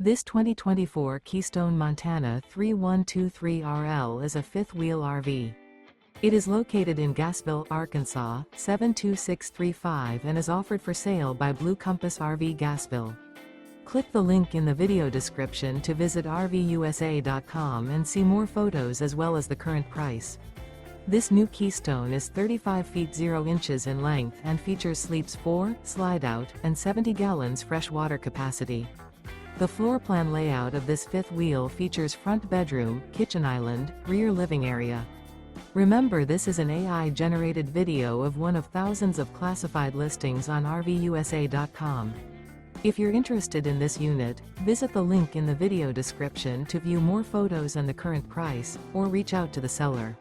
This 2024 Keystone Montana 3123RL is a fifth-wheel RV. It is located in Gassville, Arkansas, 72635 and is offered for sale by Blue Compass RV Gassville. Click the link in the video description to visit RVUSA.com and see more photos as well as the current price. This new Keystone is 35 feet 0 inches in length and features sleeps 4, slide-out, and 70 gallons fresh water capacity. The floor plan layout of this fifth wheel features front bedroom, kitchen island, rear living area. Remember, this is an AI-generated video of one of thousands of classified listings on RVUSA.com. If you're interested in this unit, visit the link in the video description to view more photos and the current price, or reach out to the seller.